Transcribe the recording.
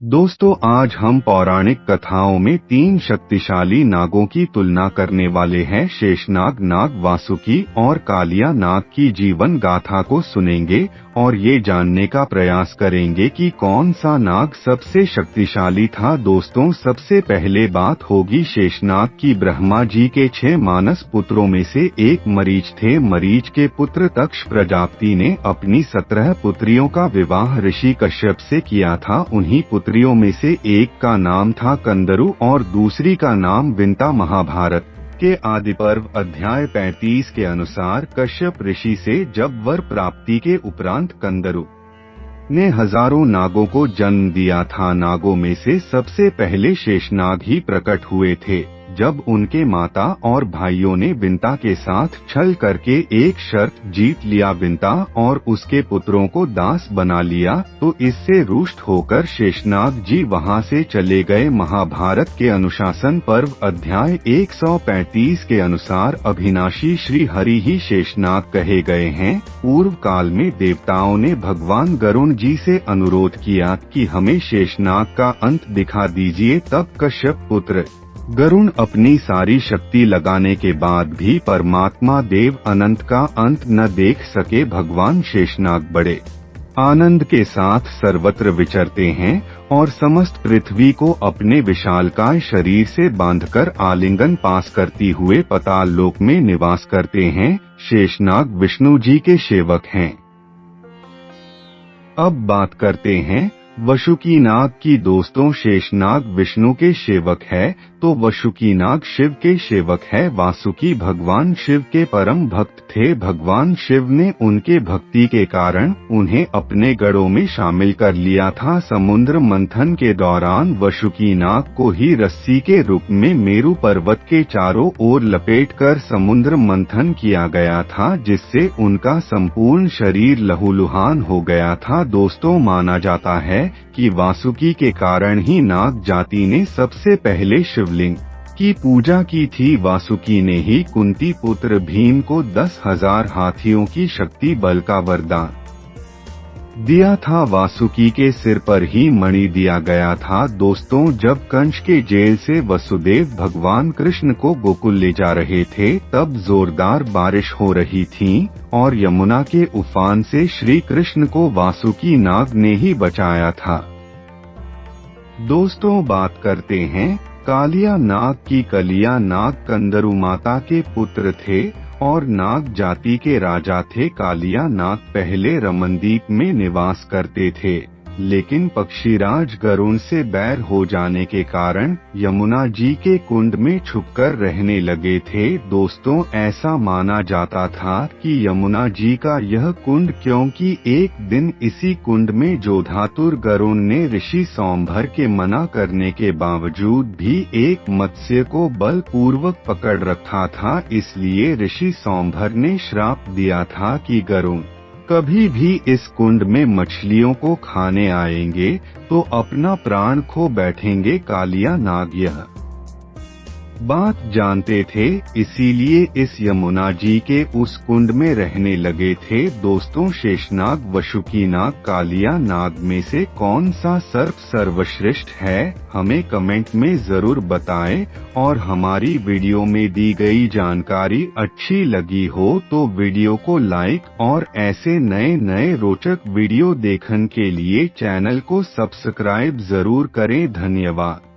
दोस्तों, आज हम पौराणिक कथाओं में तीन शक्तिशाली नागों की तुलना करने वाले हैं। शेषनाग, नाग वासुकी और कालिया नाग की जीवन गाथा को सुनेंगे और ये जानने का प्रयास करेंगे कि कौन सा नाग सबसे शक्तिशाली था। दोस्तों, सबसे पहले बात होगी शेषनाग की। ब्रह्मा जी के 6 मानस पुत्रों में से एक मरीच थे। मरीच के पुत्र तक्ष प्रजापति ने अपनी 17 पुत्रियों का विवाह ऋषि कश्यप से किया था। उन्हीं पुत्रियों में से एक का नाम था कंदरु और दूसरी का नाम विंता। महाभारत के आदि पर्व अध्याय 35 के अनुसार कश्यप ऋषि से जब वर प्राप्ति के उपरांत कंदरु ने हजारों नागों को जन्म दिया था। नागों में से सबसे पहले शेषनाग ही प्रकट हुए थे। जब उनके माता और भाइयों ने विंता के साथ छल करके एक शर्त जीत लिया, विंता और उसके पुत्रों को दास बना लिया, तो इससे रुष्ट होकर शेषनाग जी वहां से चले गए। महाभारत के अनुशासन पर्व अध्याय 135 के अनुसार अविनाशी श्री हरि ही शेषनाग कहे गए हैं। पूर्व काल में देवताओं ने भगवान गरुण जी से अनुरोध किया कि हमें शेषनाग का अंत दिखा दीजिए। तब कश्यप पुत्र गरुण अपनी सारी शक्ति लगाने के बाद भी परमात्मा देव अनंत का अंत न देख सके। भगवान शेषनाग बड़े आनंद के साथ सर्वत्र विचरते हैं और समस्त पृथ्वी को अपने विशालकाय शरीर से बांधकर आलिंगन पास करती हुए पाताल लोक में निवास करते हैं। शेषनाग विष्णु जी के सेवक हैं। अब बात करते हैं वसुकी नाग की। दोस्तों, शेषनाग विष्णु के सेवक है तो वसुकी नाग शिव के सेवक है। वासुकी भगवान शिव के परम भक्त थे। भगवान शिव ने उनके भक्ति के कारण उन्हें अपने गढ़ों में शामिल कर लिया था। समुद्र मंथन के दौरान वसुकी नाग को ही रस्सी के रूप में मेरु पर्वत के चारों ओर लपेटकर समुद्र मंथन किया गया था, जिससे उनका संपूर्ण शरीर लहूलुहान हो गया था। दोस्तों, माना जाता है कि वासुकी के कारण ही नाग जाति ने सबसे पहले शिवलिंग की पूजा की थी। वासुकी ने ही कुंती पुत्र भीम को 10,000 हाथियों की शक्ति बल का वरदान दिया था। वासुकी के सिर पर ही मणि दिया गया था। दोस्तों, जब कंस के जेल से वसुदेव भगवान कृष्ण को गोकुल ले जा रहे थे, तब जोरदार बारिश हो रही थी और यमुना के उफान से श्री कृष्ण को वासुकी नाग ने ही बचाया था। दोस्तों, बात करते हैं कालिया नाग की। कालिया नाग कंदरु माता के पुत्र थे और नाग जाति के राजा थे। कालिया नाग पहले रमनदीप में निवास करते थे, लेकिन पक्षीराज गरुण से बैर हो जाने के कारण यमुना जी के कुंड में छुपकर रहने लगे थे। दोस्तों, ऐसा माना जाता था कि यमुना जी का यह कुंड, क्योंकि एक दिन इसी कुंड में जोधातुर गरुण ने ऋषि सौंभर के मना करने के बावजूद भी एक मत्स्य को बलपूर्वक पकड़ रखा था। इसलिए ऋषि सौंभर ने श्राप दिया था कि गरुण कभी भी इस कुंड में मछलियों को खाने आएंगे तो अपना प्राण खो बैठेंगे। कालिया नाग यह बात जानते थे, इसीलिए इस यमुना जी के उस कुंड में रहने लगे थे। दोस्तों, शेषनाग, वसुकी नाग, कालिया नाग में से कौन सा सर्प सर्वश्रेष्ठ है, हमें कमेंट में जरूर बताएं। और हमारी वीडियो में दी गई जानकारी अच्छी लगी हो तो वीडियो को लाइक और ऐसे नए नए रोचक वीडियो देखने के लिए चैनल को सब्सक्राइब जरूर करें। धन्यवाद।